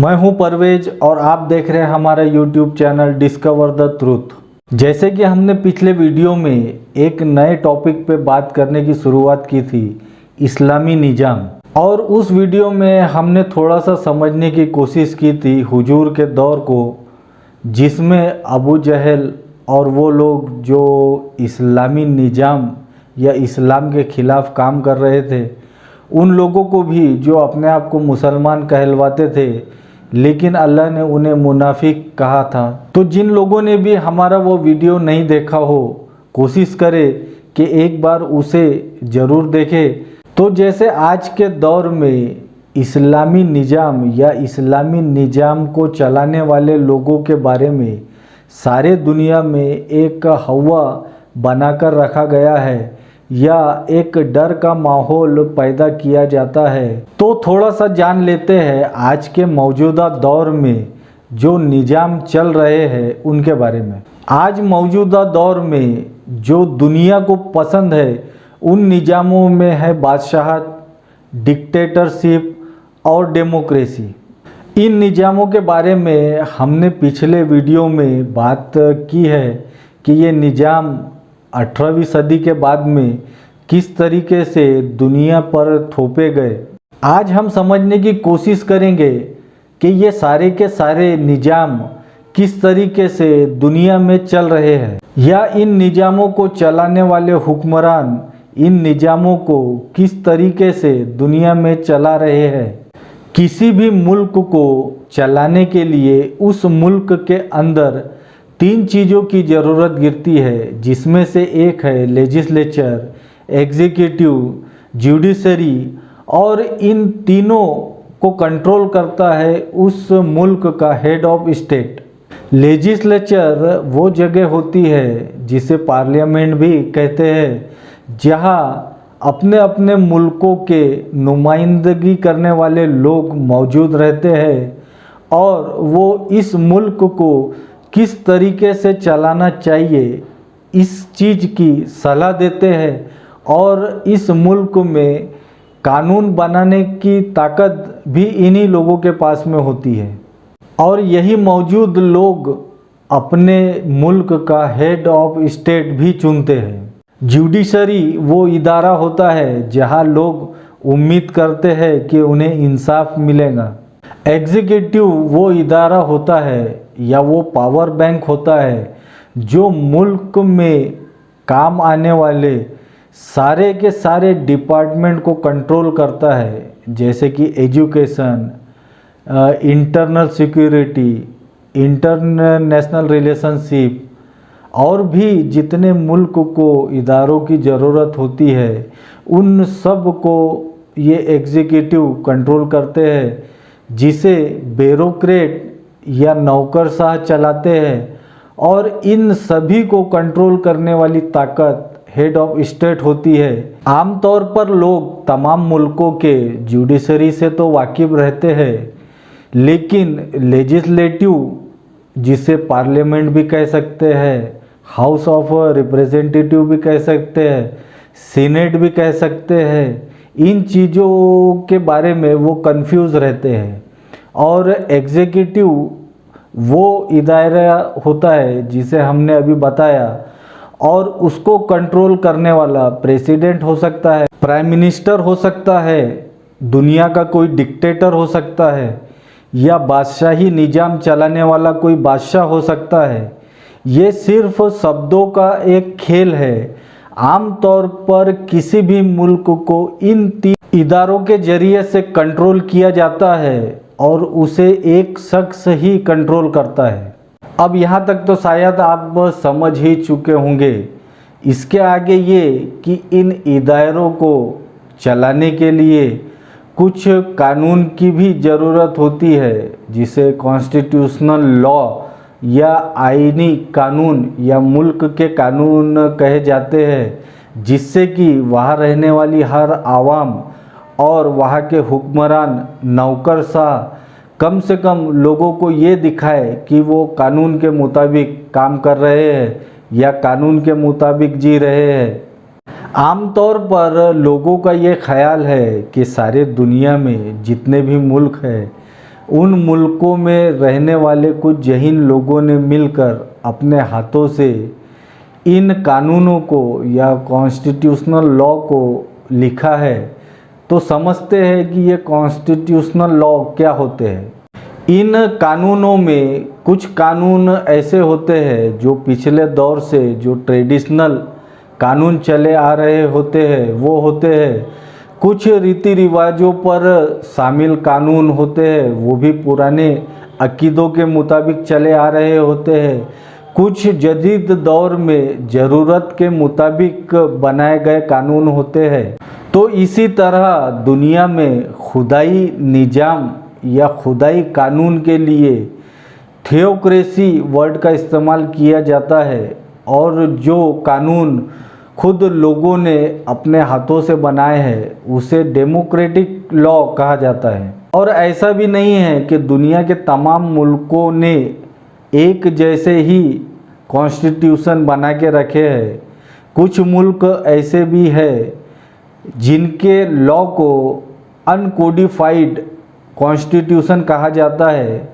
मैं हूं परवेज और आप देख रहे हैं हमारा YouTube channel discover the truth. जैसे कि हमने पिछले वीडियो में एक नए टॉपिक पे बात करने की शुरुआत की थी, इस्लामी निज़ाम, और उस वीडियो में हमने थोड़ा सा समझने की कोशिश की थी हुजूर के दौर को, जिसमें अबू जहल और वो लोग जो इस्लामी निज़ाम या इस्लाम के ख़िलाफ़ काम कर रहे थे, उन लोगों को भी जो अपने आप को मुसलमान कहलवाते थे, लेकिन अल्लाह ने उन्हें मुनाफिक कहा था। तो जिन लोगों ने भी हमारा वो वीडियो नहीं देखा हो, कोशिश करें कि एक बार उसे ज़रूर देखें। तो जैसे आज के दौर में इस्लामी निज़ाम या इस्लामी निज़ाम को चलाने वाले लोगों के बारे में सारे दुनिया में एक हवा बनाकर रखा गया है या एक डर का माहौल पैदा किया जाता है, तो थोड़ा सा जान लेते हैं आज के मौजूदा दौर में जो निज़ाम चल रहे हैं उनके बारे में। आज मौजूदा दौर में जो दुनिया को पसंद है उन निज़ामों में है बादशाहत, डिक्टेटरशिप और डेमोक्रेसी। इन निज़ामों के बारे में हमने पिछले वीडियो में बात की है कि ये निज़ाम 18वीं सदी के बाद में किस तरीके से दुनिया पर थोपे गए। आज हम समझने की कोशिश करेंगे कि ये सारे के सारे निज़ाम किस तरीके से दुनिया में चल रहे हैं, या इन निज़ामों को चलाने वाले हुक्मरान इन निज़ामों को किस तरीके से दुनिया में चला रहे हैं। किसी भी मुल्क को चलाने के लिए उस मुल्क के अंदर 3 चीज़ों की ज़रूरत गिरती है, जिसमें से एक है लेजिस्लेचर, एग्जीक्यूटिव, जुडिशरी, और इन तीनों को कंट्रोल करता है उस मुल्क का हेड ऑफ स्टेट। लेजिस्लेचर वो जगह होती है जिसे पार्लियामेंट भी कहते हैं, जहाँ अपने अपने मुल्कों के नुमाइंदगी करने वाले लोग मौजूद रहते हैं और वो इस मुल्क को किस तरीके से चलाना चाहिए इस चीज़ की सलाह देते हैं, और इस मुल्क में कानून बनाने की ताकत भी इन्हीं लोगों के पास में होती है। और यही मौजूद लोग अपने मुल्क का हेड ऑफ स्टेट भी चुनते हैं। जुडिशरी वो इदारा होता है जहां लोग उम्मीद करते हैं कि उन्हें इंसाफ मिलेगा। एग्जीक्यूटिव वो इदारा होता है या वो पावर बैंक होता है जो मुल्क में काम आने वाले सारे के सारे डिपार्टमेंट को कंट्रोल करता है, जैसे कि education, internal security, international relationship, और भी जितने मुल्क को इदारों की ज़रूरत होती है उन सब को ये एग्जीक्यूटिव कंट्रोल करते हैं, जिसे ब्यूरोक्रेट या नौकरशाह चलाते हैं। और इन सभी को कंट्रोल करने वाली ताकत हेड ऑफ स्टेट होती है। आमतौर पर लोग तमाम मुल्कों के जुडिशरी से तो वाकिफ़ रहते हैं, लेकिन लेजिस्लेटिव, जिसे पार्लियामेंट भी कह सकते हैं, हाउस ऑफ रिप्रेजेंटेटिव भी कह सकते हैं, सीनेट भी कह सकते हैं, इन चीज़ों के बारे में वो कंफ्यूज रहते हैं। और एग्जीक्यूटिव वो इदारा होता है जिसे हमने अभी बताया, और उसको कंट्रोल करने वाला प्रेसिडेंट हो सकता है, प्राइम मिनिस्टर हो सकता है, दुनिया का कोई डिक्टेटर हो सकता है, या बादशाही निज़ाम चलाने वाला कोई बादशाह हो सकता है। ये सिर्फ शब्दों का एक खेल है। आम तौर पर किसी भी मुल्क को इन 3 इदारों के ज़रिए से कंट्रोल किया जाता है और उसे एक शख्स ही कंट्रोल करता है। अब यहाँ तक तो शायद आप समझ ही चुके होंगे। इसके आगे ये कि इन इदारों को चलाने के लिए कुछ कानून की भी ज़रूरत होती है, जिसे कॉन्स्टिट्यूशनल लॉ या आईनी कानून या मुल्क के कानून कहे जाते हैं, जिससे कि वहाँ रहने वाली हर आवाम और वहाँ के हुक्मरान नौकरशाह कम से कम लोगों को ये दिखाए कि वो कानून के मुताबिक काम कर रहे हैं या कानून के मुताबिक जी रहे हैं। आमतौर पर लोगों का ये ख्याल है कि सारे दुनिया में जितने भी मुल्क हैं उन मुल्कों में रहने वाले कुछ जहीन लोगों ने मिलकर अपने हाथों से इन कानूनों को या कॉन्स्टिट्यूशनल लॉ को लिखा है, तो समझते हैं कि ये कॉन्स्टिट्यूशनल लॉ क्या होते हैं। इन कानूनों में कुछ कानून ऐसे होते हैं जो पिछले दौर से जो ट्रेडिशनल कानून चले आ रहे होते हैं वो होते हैं। कुछ रीति रिवाजों पर शामिल कानून होते हैं, वो भी पुराने अकीदों के मुताबिक चले आ रहे होते हैं। कुछ जदीद दौर में ज़रूरत के मुताबिक बनाए गए कानून होते हैं। तो इसी तरह दुनिया में खुदाई निज़ाम या खुदाई कानून के लिए थियोक्रेसी वर्ड का इस्तेमाल किया जाता है, और जो कानून खुद लोगों ने अपने हाथों से बनाए हैं उसे डेमोक्रेटिक लॉ कहा जाता है। और ऐसा भी नहीं है कि दुनिया के तमाम मुल्कों ने एक जैसे ही कॉन्स्टिट्यूशन बना के रखे हैं। कुछ मुल्क ऐसे भी हैं जिनके लॉ को अनकोडिफाइड कॉन्स्टिट्यूशन कहा जाता है,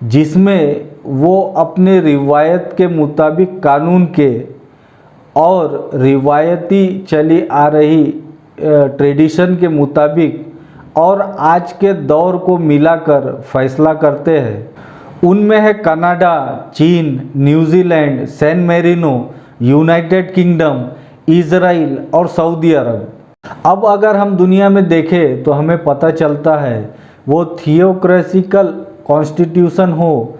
जिसमें वो अपने रिवायत के मुताबिक कानून के और रिवायती चली आ रही ट्रेडिशन के मुताबिक और आज के दौर को मिलाकर फैसला करते हैं। उनमें है कनाडा, चीन, New Zealand, San Marino, United Kingdom, Israel और सऊदी अरब। अब अगर हम दुनिया में देखें तो हमें पता चलता है वो थियोक्रेटिकल कॉन्स्टिट्यूशन हो,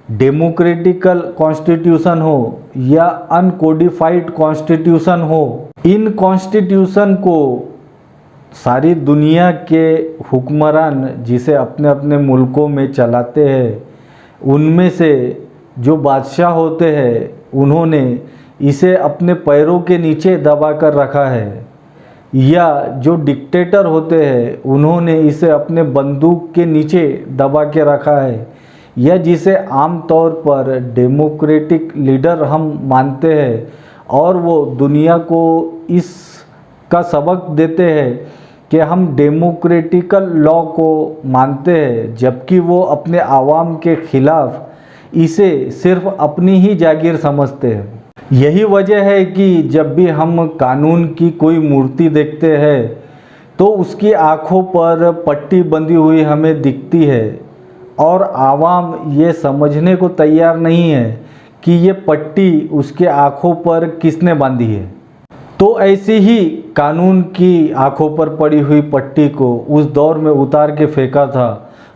डेमोक्रेटिकल कॉन्स्टिट्यूशन हो या अनकोडिफाइड कॉन्स्टिट्यूशन हो, इन कॉन्स्टिट्यूशन को सारी दुनिया के हुक्मरान जिसे अपने अपने मुल्कों में चलाते हैं, उनमें से जो बादशाह होते हैं उन्होंने इसे अपने पैरों के नीचे दबा कर रखा है, या जो डिक्टेटर होते हैं उन्होंने इसे अपने बंदूक के नीचे दबा के रखा है, या जिसे आम तौर पर डेमोक्रेटिक लीडर हम मानते हैं, और वो दुनिया को इसका सबक देते हैं कि हम डेमोक्रेटिकल लॉ को मानते हैं, जबकि वो अपने आवाम के खिलाफ इसे सिर्फ अपनी ही जागीर समझते हैं। यही वजह है कि जब भी हम कानून की कोई मूर्ति देखते हैं तो उसकी आँखों पर पट्टी बंधी हुई हमें दिखती है, और आवाम ये समझने को तैयार नहीं है कि ये पट्टी उसके आँखों पर किसने बांधी है। तो ऐसी ही कानून की आँखों पर पड़ी हुई पट्टी को उस दौर में उतार के फेंका था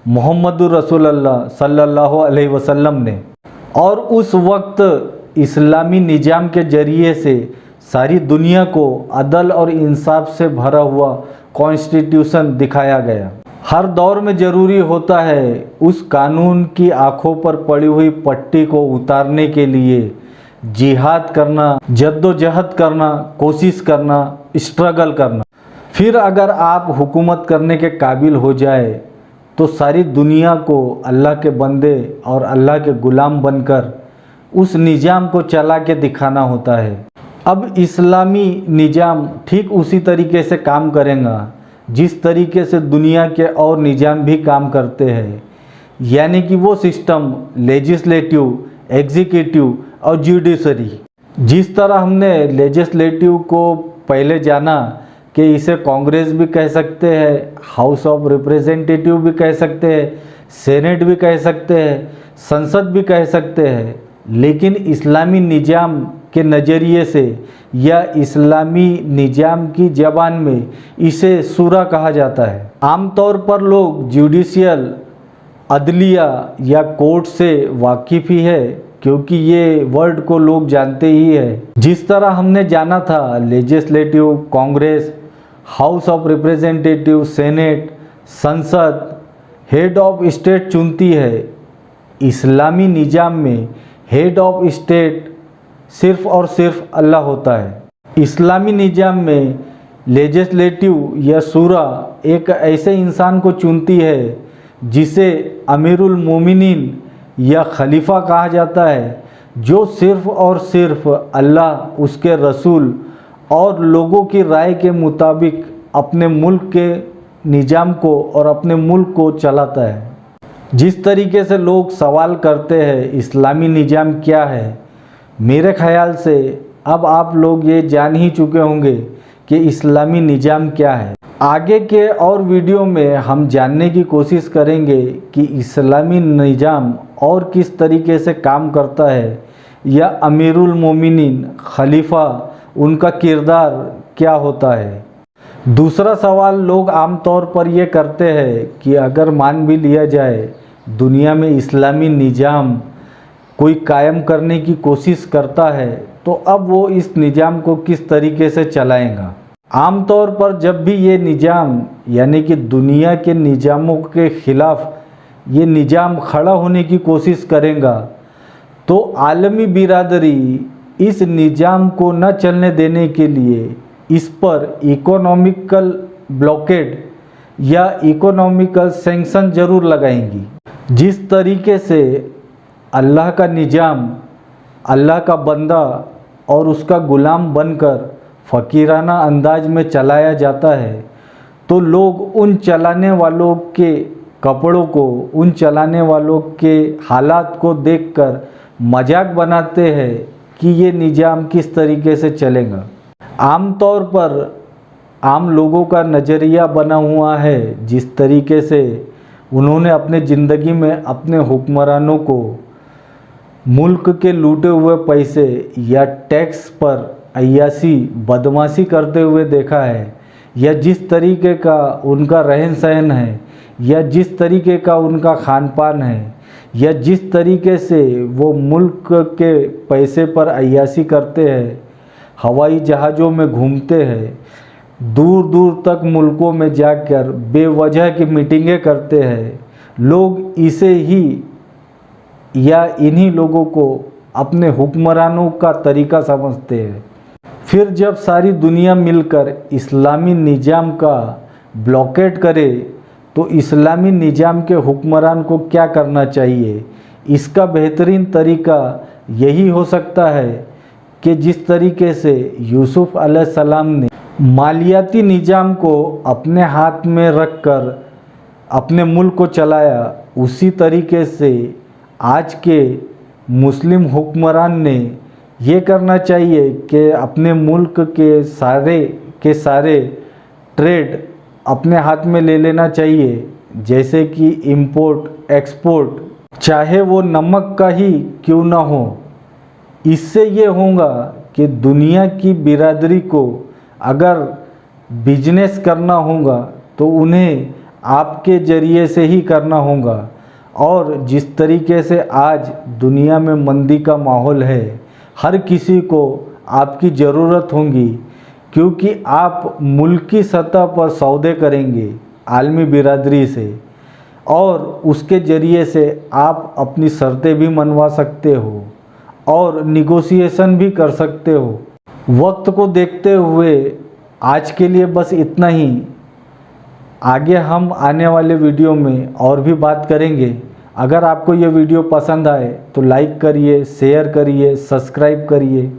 मोहम्मदुर रसूलुल्लाह सल्लल्लाहु अलैहि वसल्लम ने, और उस वक्त इस्लामी निज़ाम के ज़रिए से सारी दुनिया को अदल और इंसाफ से भरा हुआ कॉन्स्टिट्यूशन दिखाया गया। हर दौर में ज़रूरी होता है उस कानून की आँखों पर पड़ी हुई पट्टी को उतारने के लिए जिहाद करना, जद्दोजहद करना, कोशिश करना, स्ट्रगल करना। फिर अगर आप हुकूमत करने के काबिल हो जाए तो सारी दुनिया को अल्लाह के बंदे और अल्लाह के ग़ुलाम बनकर उस निज़ाम को चला के दिखाना होता है। अब इस्लामी निज़ाम ठीक उसी तरीके से काम करेगा जिस तरीके से दुनिया के और निज़ाम भी काम करते हैं, यानी कि वो सिस्टम लेजिस्लेटिव, एग्जीक्यूटिव और जुडिशरी। जिस तरह हमने लेजिस्लेटिव को पहले जाना कि इसे कांग्रेस भी कह सकते हैं, हाउस ऑफ रिप्रेजेंटेटिव भी कह सकते हैं, सेनेट भी कह सकते हैं, संसद भी कह सकते हैं, लेकिन इस्लामी निज़ाम के नज़रिए से या इस्लामी निज़ाम की ज़बान में इसे सूरा कहा जाता है। आमतौर पर लोग जुडिशियल, अदलिया या कोर्ट से वाकिफ़ ही है, क्योंकि ये वर्ड को लोग जानते ही है। जिस तरह हमने जाना था legislative, Congress, house of representative, senate, संसद हेड ऑफ स्टेट चुनती है, इस्लामी निज़ाम में हेड ऑफ स्टेट सिर्फ़ और सिर्फ अल्लाह होता है। इस्लामी निज़ाम में लेजिस्लेटिव या सूरा एक ऐसे इंसान को चुनती है जिसे अमीरुल मोमिनीन या खलीफा कहा जाता है, जो सिर्फ़ और सिर्फ अल्लाह, उसके रसूल और लोगों की राय के मुताबिक अपने मुल्क के निज़ाम को और अपने मुल्क को चलाता है। जिस तरीके से लोग सवाल करते हैं इस्लामी निज़ाम क्या है, मेरे ख़याल से अब आप लोग ये जान ही चुके होंगे कि इस्लामी निज़ाम क्या है। आगे के और वीडियो में हम जानने की कोशिश करेंगे कि इस्लामी निज़ाम और किस तरीके से काम करता है, या अमीरुल मोमिनीन खलीफा उनका किरदार क्या होता है। दूसरा सवाल लोग आमतौर पर ये करते हैं कि अगर मान भी लिया जाए दुनिया में इस्लामी निज़ाम कोई कायम करने की कोशिश करता है, तो अब वो इस निज़ाम को किस तरीके से चलाएगा। आमतौर पर जब भी ये निज़ाम यानी कि दुनिया के निज़ामों के ख़िलाफ़ ये निज़ाम खड़ा होने की कोशिश करेगा, तो आलमी बिरादरी इस निज़ाम को न चलने देने के लिए इस पर इकोनॉमिकल ब्लॉकेड या इकोनॉमिकल सैंक्शन ज़रूर लगाएंगी। जिस तरीके से अल्लाह का निज़ाम अल्लाह का बंदा और उसका ग़ुलाम बनकर फ़कीराना अंदाज में चलाया जाता है, तो लोग उन चलाने वालों के कपड़ों को, उन चलाने वालों के हालात को देखकर मजाक बनाते हैं कि ये निज़ाम किस तरीके से चलेगा। आमतौर पर आम लोगों का नज़रिया बना हुआ है जिस तरीके से उन्होंने अपने ज़िंदगी में अपने हुक्मरानों को मुल्क के लूटे हुए पैसे या टैक्स पर अय्याशी बदमाशी करते हुए देखा है, या जिस तरीके का उनका रहन सहन है, या जिस तरीके का उनका खान पान है, या जिस तरीके से वो मुल्क के पैसे पर अय्याशी करते हैं, हवाई जहाज़ों में घूमते हैं, दूर दूर तक मुल्कों में जाकर बेवजह की मीटिंगें करते हैं, लोग इसे ही या इन्हीं लोगों को अपने हुक्मरानों का तरीका समझते हैं। फिर जब सारी दुनिया मिलकर इस्लामी निज़ाम का ब्लॉकेट करे, तो इस्लामी निज़ाम के हुक्मरान को क्या करना चाहिए। इसका बेहतरीन तरीका यही हो सकता है कि जिस तरीके से यूसुफ अलैहिस्सलाम ने मालियाती निज़ाम को अपने हाथ में रखकर अपने मुल्क को चलाया, उसी तरीके से आज के मुस्लिम हुक्मरान ने ये करना चाहिए कि अपने मुल्क के सारे ट्रेड अपने हाथ में ले लेना चाहिए, जैसे कि इंपोर्ट एक्सपोर्ट, चाहे वो नमक का ही क्यों ना हो। इससे ये होगा कि दुनिया की बिरादरी को अगर बिजनेस करना होगा तो उन्हें आपके ज़रिए से ही करना होगा। और जिस तरीके से आज दुनिया में मंदी का माहौल है, हर किसी को आपकी ज़रूरत होगी, क्योंकि आप मुल्की सतह पर सौदे करेंगे आलमी बिरादरी से, और उसके ज़रिए से आप अपनी शर्तें भी मनवा सकते हो और निगोशिएशन भी कर सकते हो। वक्त को देखते हुए आज के लिए बस इतना ही। आगे हम आने वाले वीडियो में और भी बात करेंगे। अगर आपको ये वीडियो पसंद आए तो लाइक करिए, शेयर करिए, सब्सक्राइब करिए।